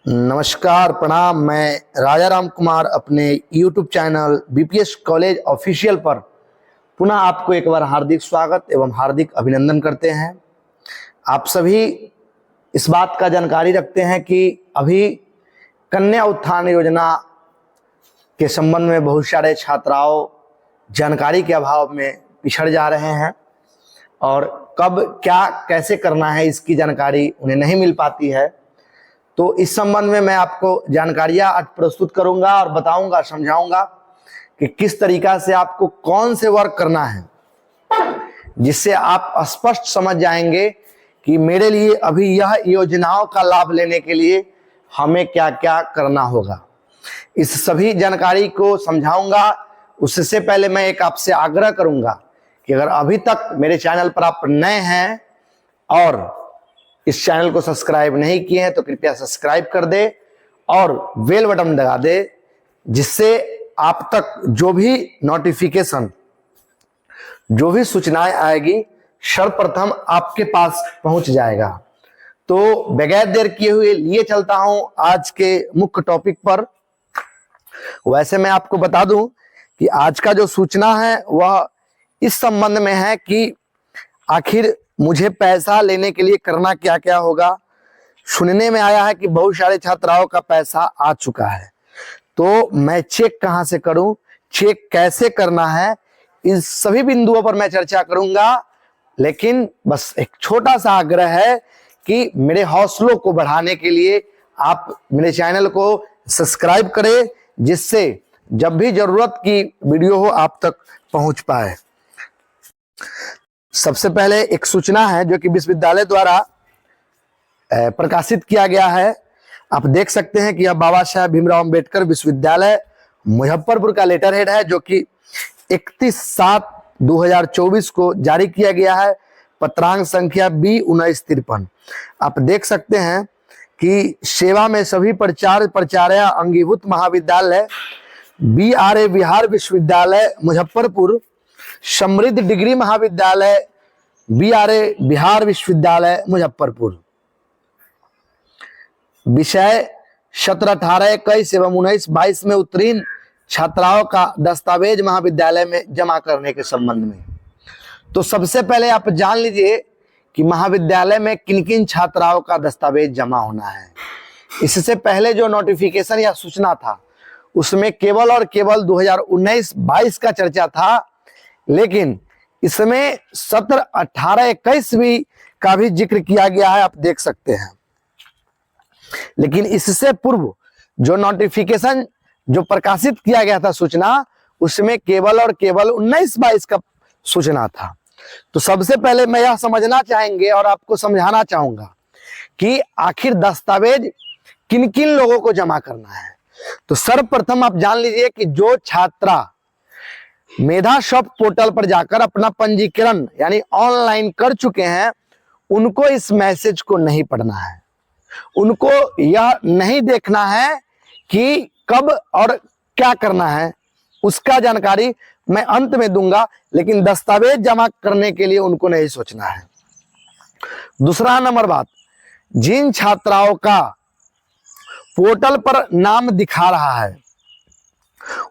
नमस्कार प्रणाम। मैं राजा राम कुमार अपने YouTube channel BPS college official पर पुनः आपको एक बार हार्दिक स्वागत एवं हार्दिक अभिनंदन करते हैं। आप सभी इस बात का जानकारी रखते हैं कि अभी कन्या उत्थान योजना के संबंध में बहुत सारे छात्राओं जानकारी के अभाव में पिछड़ जा रहे हैं और कब क्या कैसे करना है इसकी जानकारी उन्हें नहीं मिल पाती है। तो इस संबंध में मैं आपको जानकारियां आज प्रस्तुत करूंगा और बताऊंगा, समझाऊंगा कि किस तरीका से आपको कौन से वर्क करना है, जिससे आप स्पष्ट समझ जाएंगे कि मेरे लिए अभी यह योजनाओं का लाभ लेने के लिए हमें क्या क्या करना होगा। इस सभी जानकारी को समझाऊंगा। उससे पहले मैं एक आपसे आग्रह करूंगा कि अगर अभी तक मेरे चैनल पर आप नए हैं और इस चैनल को सब्सक्राइब नहीं किए हैं तो कृपया सब्सक्राइब कर दे और बेल बटन दबा दे, जिससे आप तक जो भी नोटिफिकेशन, जो भी सूचनाएं आएगी सर्वप्रथम आपके पास पहुंच जाएगा। तो बगैर देर किए हुए लिए चलता हूं आज के मुख्य टॉपिक पर। वैसे मैं आपको बता दूं कि आज का जो सूचना है वह इस संबंध में है कि आखिर मुझे पैसा लेने के लिए करना क्या क्या होगा। सुनने में आया है कि बहुत सारे छात्राओं का पैसा आ चुका है, तो मैं चेक कहां से करूं, चेक कैसे करना है, इन सभी बिंदुओं पर मैं चर्चा करूंगा। लेकिन बस एक छोटा सा आग्रह है कि मेरे हौसलों को बढ़ाने के लिए आप मेरे चैनल को सब्सक्राइब करें, जिससे जब भी जरूरत की वीडियो हो आप तक पहुंच पाए। सबसे पहले एक सूचना है जो कि विश्वविद्यालय द्वारा प्रकाशित किया गया है। आप देख सकते हैं कि यह बाबा साहेब भीमराव अंबेडकर विश्वविद्यालय मुजफ्फरपुर का लेटर हेड है, जो कि 31/7/2024 को जारी किया गया है। पत्रांक संख्या B1953। आप देख सकते हैं कि सेवा में सभी प्राचार्य अंगीभूत महाविद्यालय BRA बिहार विश्वविद्यालय मुजफ्फरपुर, समृद्ध डिग्री महाविद्यालय BRA बिहार विश्वविद्यालय मुजफ्फरपुर। विषय 17, 18, 21 एवं 19, 22 में उत्तीर्ण छात्राओं का दस्तावेज महाविद्यालय में जमा करने के संबंध में। तो सबसे पहले आप जान लीजिए कि महाविद्यालय में किन किन छात्राओं का दस्तावेज जमा होना है। इससे पहले जो नोटिफिकेशन या सूचना था उसमें केवल और केवल 2019-22 का चर्चा था, लेकिन इसमें 17, 18, 21 भी का भी जिक्र किया गया है, आप देख सकते हैं। लेकिन इससे पूर्व जो नोटिफिकेशन जो प्रकाशित किया गया था सूचना, उसमें केवल और केवल 19-22 का सूचना था। तो सबसे पहले मैं यह समझना चाहेंगे और आपको समझाना चाहूंगा कि आखिर दस्तावेज किन किन लोगों को जमा करना है। तो सर्वप्रथम आप जान लीजिए कि जो छात्रा मेधा शॉप पोर्टल पर जाकर अपना पंजीकरण यानी ऑनलाइन कर चुके हैं, उनको इस मैसेज को नहीं पढ़ना है। उनको यह नहीं देखना है कि कब और क्या करना है, उसका जानकारी मैं अंत में दूंगा, लेकिन दस्तावेज जमा करने के लिए उनको नहीं सोचना है। दूसरा नंबर बात, जिन छात्राओं का पोर्टल पर नाम दिखा रहा है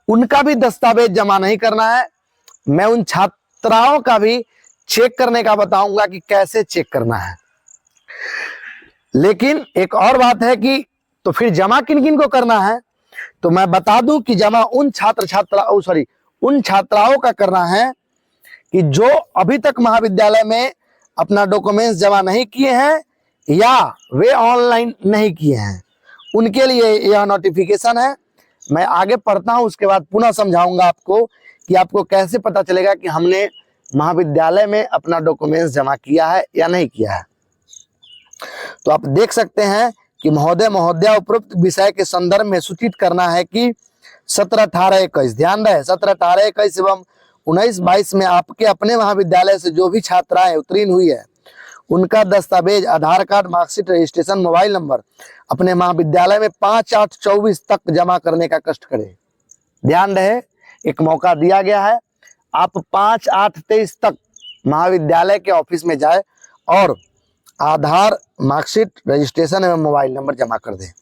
उनका भी दस्तावेज जमा नहीं करना है। मैं उन छात्राओं का भी चेक करने का बताऊंगा कि कैसे चेक करना है। लेकिन एक और बात है कि तो फिर जमा किन किन को करना है, तो मैं बता दूं कि जमा उन छात्राओं का करना है कि जो अभी तक महाविद्यालय में अपना डॉक्यूमेंट्स जमा नहीं किए हैं या वे ऑनलाइन नहीं किए हैं, उनके लिए यह नोटिफिकेशन है। मैं आगे पढ़ता हूं, उसके बाद पुनः समझाऊंगा आपको कि आपको कैसे पता चलेगा कि हमने महाविद्यालय में अपना डॉक्यूमेंट्स जमा किया है या नहीं किया है। तो आप देख सकते हैं कि महोदया उपरोक्त विषय के संदर्भ में सूचित करना है कि 17, 18, 21, ध्यान रहे 17, 18, 21 एवं 19, 22 में आपके अपने महाविद्यालय से जो भी छात्राएं उत्तीर्ण हुई है उनका दस्तावेज, Aadhaar card, marksheet, registration, mobile number अपने महाविद्यालय में 5/8/24 तक जमा करने का कष्ट करें। ध्यान रहे, एक मौका दिया गया है, आप 5/8/23 तक महाविद्यालय के ऑफिस में जाए और आधार, मार्कशीट, रजिस्ट्रेशन एवं मोबाइल नंबर जमा कर दें।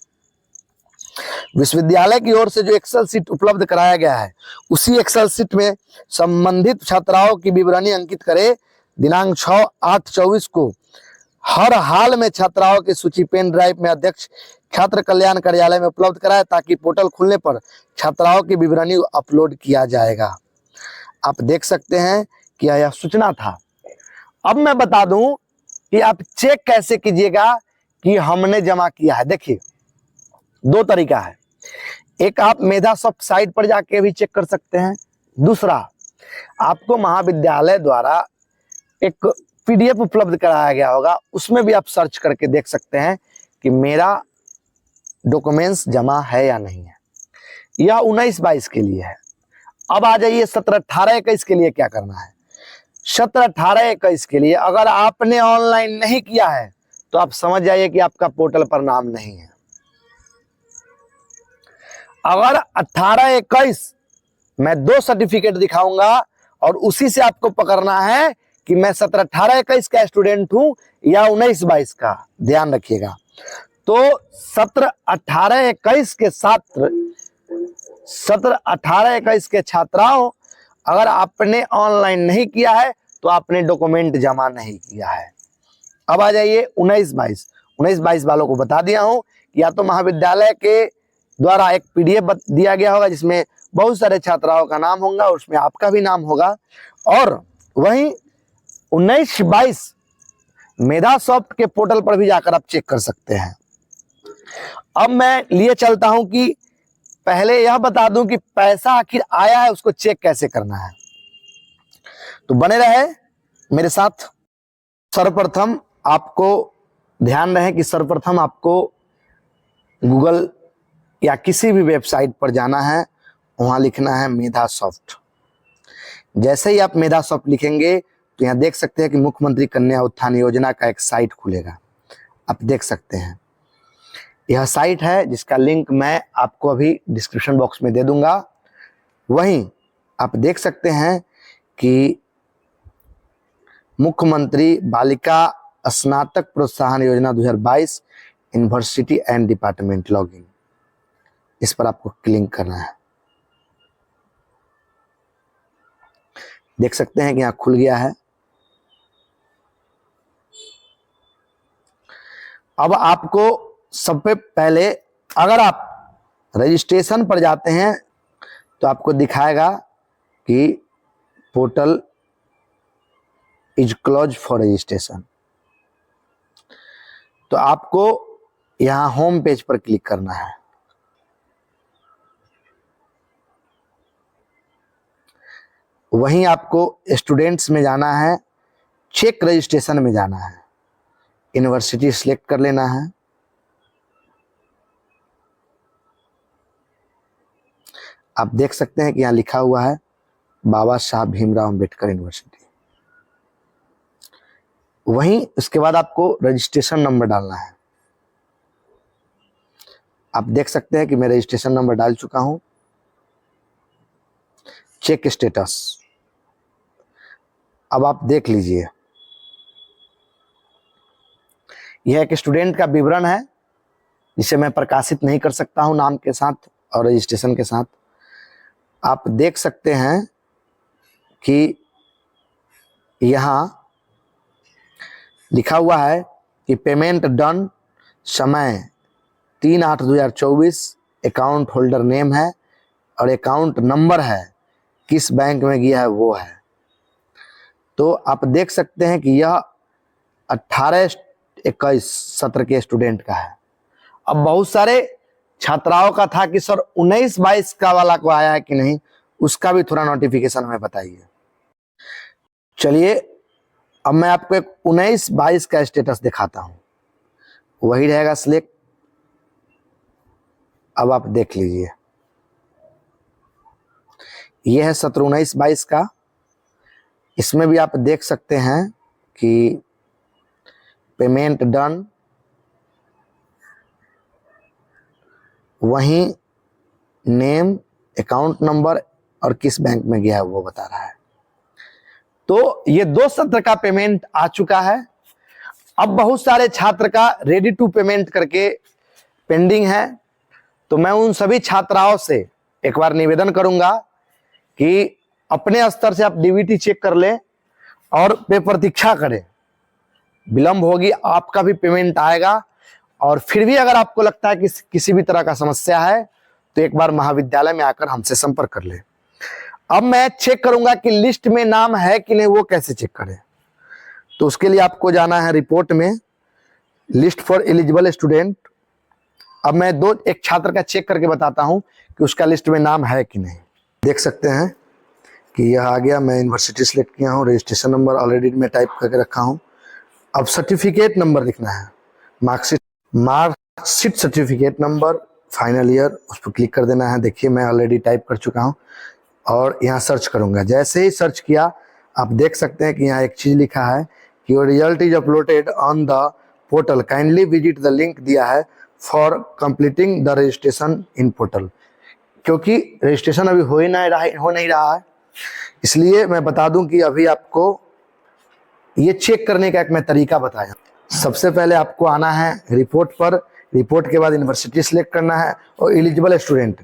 विश्वविद्यालय की ओर से जो एक्सेल सीट उपलब्ध कराया गया है, उसी एक्सेल सीट में संबंधित छात्राओं की विवरणी अंकित करें। दिनांक 6/8/24 को हर हाल में छात्राओं की सूची पेन ड्राइव में अध्यक्ष छात्र कल्याण कार्यालय में उपलब्ध कराएं, ताकि पोर्टल खुलने पर छात्राओं की विवरणी अपलोड किया जाएगा। आप देख सकते हैं कि यह सूचना था। अब मैं बता दूं कि आप चेक कैसे कीजिएगा कि हमने जमा किया है। देखिए, दो तरीका है। एक, आप मेधासॉफ्ट साइट पर जाके भी चेक कर सकते हैं। दूसरा, आपको महाविद्यालय द्वारा एक पीडीएफ उपलब्ध कराया गया होगा, उसमें भी आप सर्च करके देख सकते हैं कि मेरा डॉक्यूमेंट्स जमा है या नहीं है। यह 19-22 के लिए है। अब आ जाइए 17-18-21 के लिए क्या करना है। 17-18-21 के लिए अगर आपने ऑनलाइन नहीं किया है तो आप समझ जाइए कि आपका पोर्टल पर नाम नहीं है। अगर 18-21 मैं 2 सर्टिफिकेट दिखाऊंगा और उसी से आपको पकड़ना है कि मैं 17-18-21 का स्टूडेंट हूं या 19-22 का। ध्यान रखिएगा। तो 17-18-21 के छात्र, 17-18-21 के छात्राओं, अगर आपने ऑनलाइन नहीं किया है तो आपने डॉक्यूमेंट जमा नहीं किया है। अब आ जाइए 19-22 वालों को बता दिया हूं कि या तो महाविद्यालय के द्वारा एक पीडीएफ दिया गया होगा जिसमें बहुत सारे छात्राओं का नाम होगा, उसमें आपका भी नाम होगा। और वहीं 19-22 मेधासॉफ्ट के पोर्टल पर भी जाकर आप चेक कर सकते हैं। अब मैं लिए चलता हूं कि पहले यह बता दूं कि पैसा आखिर आया है उसको चेक कैसे करना है, तो बने रहे मेरे साथ। सर्वप्रथम आपको ध्यान रहे कि सर्वप्रथम आपको गूगल या किसी भी वेबसाइट पर जाना है, वहां लिखना है मेधासॉफ्ट। जैसे ही आप मेधासॉफ्ट लिखेंगे तो यहाँ देख सकते हैं कि मुख्यमंत्री कन्या उत्थान योजना का एक साइट खुलेगा। आप देख सकते हैं यह साइट है जिसका लिंक मैं आपको अभी डिस्क्रिप्शन बॉक्स में दे दूंगा। वहीं आप देख सकते हैं कि मुख्यमंत्री बालिका स्नातक प्रोत्साहन योजना 2022 यूनिवर्सिटी एंड डिपार्टमेंट लॉगिन, इस पर आपको क्लिक करना है। देख सकते हैं कि यहाँ खुल गया है। अब आपको सबसे पहले अगर आप रजिस्ट्रेशन पर जाते हैं तो आपको दिखाएगा कि portal is close for registration. तो आपको यहां होम पेज पर क्लिक करना है। वहीं आपको स्टूडेंट्स में जाना है, चेक रजिस्ट्रेशन में जाना है, यूनिवर्सिटी सिलेक्ट कर लेना है। आप देख सकते हैं कि यहाँ लिखा हुआ है बाबा साहब भीमराव अंबेडकर यूनिवर्सिटी। वहीं उसके बाद आपको रजिस्ट्रेशन नंबर डालना है। आप देख सकते हैं कि मैं रजिस्ट्रेशन नंबर डाल चुका हूं। चेक स्टेटस, अब आप देख लीजिए, यह एक स्टूडेंट का विवरण है जिसे मैं प्रकाशित नहीं कर सकता हूं नाम के साथ और रजिस्ट्रेशन के साथ। आप देख सकते हैं कि यहां लिखा हुआ है कि पेमेंट डन, समय 3/8/2024, अकाउंट होल्डर नेम है और अकाउंट नंबर है, किस बैंक में गया है वो है। तो आप देख सकते हैं कि यह 18-21 सत्र के स्टूडेंट का है। अब बहुत सारे छात्राओं का था कि सर 19-22 का वाला को आया है कि नहीं, उसका भी थोड़ा नोटिफिकेशन हमें बताइए। चलिए अब मैं आपको एक 19-22 का स्टेटस दिखाता हूं, वही रहेगा सिलेक्ट। अब आप देख लीजिए, यह है सत्र 19-22 का। इसमें भी आप देख सकते हैं कि पेमेंट डन, वहीं नेम, अकाउंट नंबर और किस बैंक में गया है वो बता रहा है। तो ये 2 सत्र का पेमेंट आ चुका है। अब बहुत सारे छात्र का रेडी टू पेमेंट करके पेंडिंग है। तो मैं उन सभी छात्राओं से एक बार निवेदन करूंगा कि अपने स्तर से आप डीबीटी चेक कर लें और प्रतीक्षा करें। विलंब होगी, आपका भी पेमेंट आएगा। और फिर भी अगर आपको लगता है कि किसी भी तरह का समस्या है तो एक बार महाविद्यालय में आकर हमसे संपर्क कर ले। अब मैं चेक करूंगा कि लिस्ट में नाम है कि नहीं, वो कैसे चेक करें। तो उसके लिए आपको जाना है रिपोर्ट में, लिस्ट फॉर एलिजिबल स्टूडेंट। अब मैं एक छात्र का चेक करके बताता हूं कि उसका लिस्ट में नाम है कि नहीं। देख सकते हैं कि यह आ गया। मैं यूनिवर्सिटी सिलेक्ट किया हूँ, रजिस्ट्रेशन नंबर ऑलरेडी मैं टाइप करके रखा हूँ। अब सर्टिफिकेट नंबर लिखना है, marksheet certificate number, final year, उस पर क्लिक कर देना है। देखिए मैं ऑलरेडी टाइप कर चुका हूँ और यहाँ सर्च करूंगा। जैसे ही सर्च किया आप देख सकते हैं कि यहाँ एक चीज लिखा है कि your result is uploaded on the portal, kindly visit the link दिया है for completing the registration in portal. क्योंकि रजिस्ट्रेशन अभी हो नहीं रहा है, इसलिए मैं बता दूं कि अभी आपको ये चेक करने का एक मैं तरीका बताया। सबसे पहले आपको आना है रिपोर्ट पर, रिपोर्ट के बाद यूनिवर्सिटी सिलेक्ट करना है और एलिजिबल स्टूडेंट,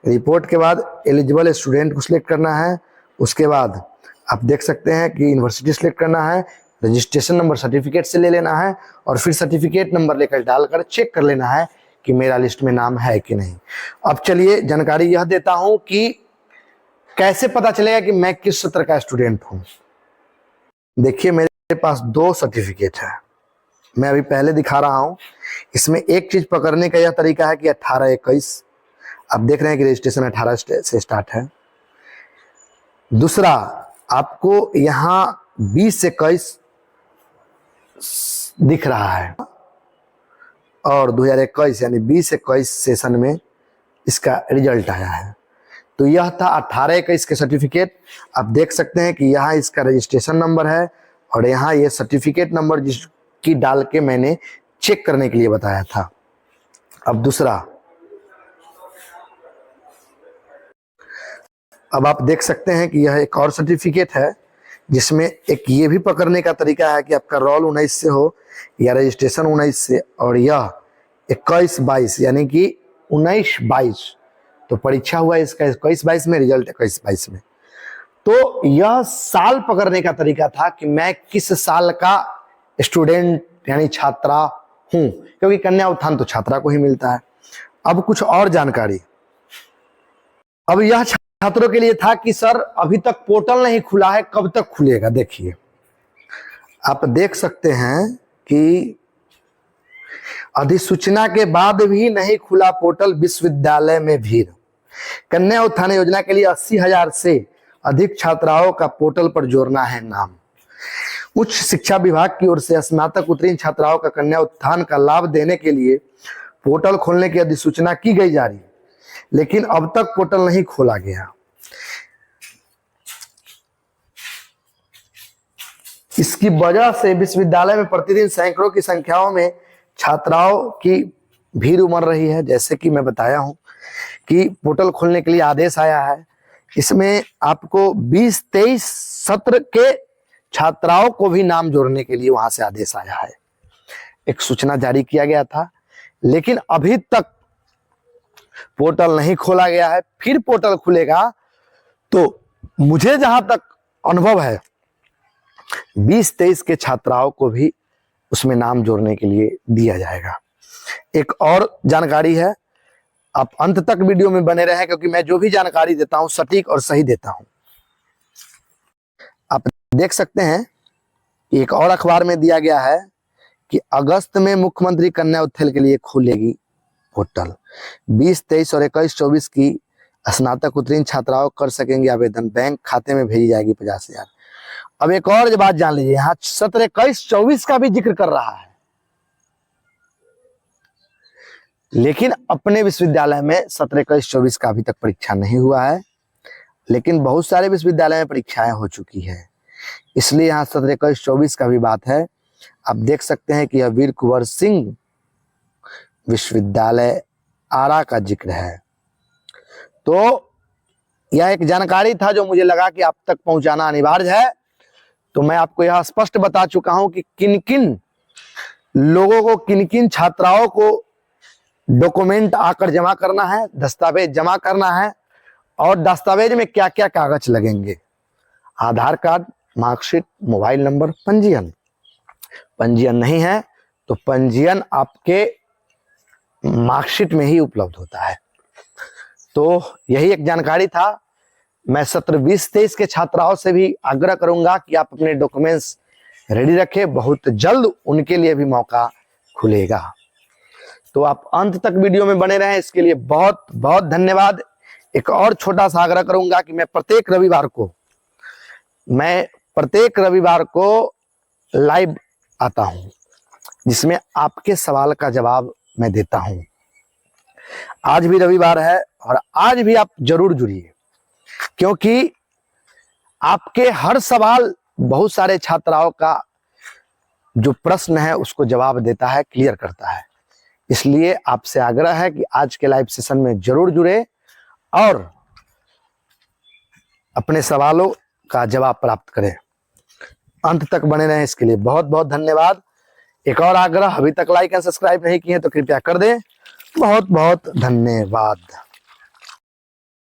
रिपोर्ट के बाद एलिजिबल स्टूडेंट को सिलेक्ट करना है। उसके बाद आप देख सकते हैं कि यूनिवर्सिटी सिलेक्ट करना है, रजिस्ट्रेशन नंबर सर्टिफिकेट से ले लेना है और फिर सर्टिफिकेट नंबर लेकर डालकर चेक कर लेना है कि मेरा लिस्ट में नाम है कि नहीं। अब चलिए जानकारी यह देता हूं कि कैसे पता चलेगा कि मैं किस सत्र का स्टूडेंट हूं। देखिए मेरे पास 2 सर्टिफिकेट है, मैं अभी पहले दिखा रहा हूं। इसमें एक चीज पकड़ने का यह तरीका है कि 18-21, आप देख रहे हैं कि रजिस्ट्रेशन 18 से स्टार्ट है। दूसरा, आपको यहाँ 20 से 21 दिख रहा है और 2021 यानी 20 से 21 सेशन में इसका रिजल्ट आया है। तो यह था 18-21 के सर्टिफिकेट। आप देख सकते हैं कि यहाँ इसका रजिस्ट्रेशन नंबर है और यहाँ ये सर्टिफिकेट नंबर जिसकी डाल के मैंने चेक करने के लिए बताया था। अब दूसरा, अब आप देख सकते हैं कि यह एक और सर्टिफिकेट है जिसमें एक ये भी पकड़ने का तरीका है कि आपका रोल 19 से हो या रजिस्ट्रेशन 19 से, और यह 21-22 यानी कि 19-22, तो परीक्षा हुआ इसका 21-22 में, रिजल्ट 21-22 में। तो यह साल पकड़ने का तरीका था कि मैं किस साल का स्टूडेंट यानी छात्रा हूं, क्योंकि कन्या उत्थान तो छात्रा को ही मिलता है। अब कुछ और जानकारी, अब यह छात्रों के लिए था कि सर अभी तक पोर्टल नहीं खुला है, कब तक खुलेगा। देखिए आप देख सकते हैं कि अधिसूचना के बाद भी नहीं खुला पोर्टल, विश्वविद्यालय में भीड़। कन्या उत्थान योजना के लिए 80,000 से अधिक छात्राओं का पोर्टल पर जोड़ना है नाम। उच्च शिक्षा विभाग की ओर से स्नातक उत्तीर्ण छात्राओं का कन्या उत्थान का लाभ देने के लिए पोर्टल खोलने की अधिसूचना की गई जारी, लेकिन अब तक पोर्टल नहीं खोला गया। इसकी वजह से विश्वविद्यालय में प्रतिदिन सैकड़ों की संख्याओं में छात्राओं की भीड़ उमड़ रही है। जैसे कि मैं बताया हूं कि पोर्टल खोलने के लिए आदेश आया है, इसमें आपको 20-23 सत्र के छात्राओं को भी नाम जोड़ने के लिए वहां से आदेश आया है। एक सूचना जारी किया गया था, लेकिन अभी तक पोर्टल नहीं खोला गया है। फिर पोर्टल खुलेगा तो मुझे जहां तक अनुभव है 20-23 के छात्राओं को भी उसमें नाम जोड़ने के लिए दिया जाएगा। एक और जानकारी है, आप अंत तक वीडियो में बने रहें क्योंकि मैं जो भी जानकारी देता हूं सटीक और सही देता हूं। आप देख सकते हैं एक और अखबार में दिया गया है कि अगस्त में मुख्यमंत्री कन्या उत्थान के लिए खुलेगी पोर्टल। 20, 23 और 21, 24 की स्नातक उत्तीर्ण छात्राओं कर सकेंगे आवेदन, बैंक खाते में भेजी जाएगी 50,000। अब एक और बात जान लीजिए, यहाँ सत्र 21-24 का भी जिक्र कर रहा है, लेकिन अपने विश्वविद्यालय में सत्र 21-24 का अभी तक परीक्षा नहीं हुआ है, लेकिन बहुत सारे विश्वविद्यालय में परीक्षाएं हो चुकी है, इसलिए यहाँ सत्र 21-24 का भी बात है। आप देख सकते हैं कि यह वीर कुंवर सिंह विश्वविद्यालय आरा का जिक्र है। तो यह एक जानकारी था जो मुझे लगा कि आप तक पहुंचाना अनिवार्य है। तो मैं आपको यह स्पष्ट बता चुका हूं कि किन किन लोगों को, किन किन छात्राओं को डॉक्यूमेंट आकर जमा करना है, दस्तावेज जमा करना है। और दस्तावेज में क्या क्या कागज लगेंगे? आधार कार्ड, मार्कशीट, मोबाइल नंबर, पंजीयन। पंजीयन नहीं है तो पंजीयन आपके मार्कशीट में ही उपलब्ध होता है। तो यही एक जानकारी था। मैं सत्र 20-23 के छात्राओं से भी आग्रह करूंगा कि आप अपने डॉक्यूमेंट्स रेडी रखें, बहुत जल्द उनके लिए भी मौका खुलेगा। तो आप अंत तक वीडियो में बने रहें, इसके लिए बहुत बहुत धन्यवाद। एक और छोटा सा आग्रह करूंगा कि मैं प्रत्येक रविवार को लाइव आता हूं, जिसमें आपके सवाल का जवाब मैं देता हूं। आज भी रविवार है और आज भी आप जरूर जुड़िए, क्योंकि आपके हर सवाल बहुत सारे छात्राओं का जो प्रश्न है उसको जवाब देता है, क्लियर करता है। इसलिए आपसे आग्रह है कि आज के लाइव सेशन में जरूर जुड़े और अपने सवालों का जवाब प्राप्त करें। अंत तक बने रहें, इसके लिए बहुत बहुत धन्यवाद। एक और आग्रह, अभी तक लाइक एंड सब्सक्राइब नहीं किए तो कृपया कर दें। बहुत बहुत धन्यवाद।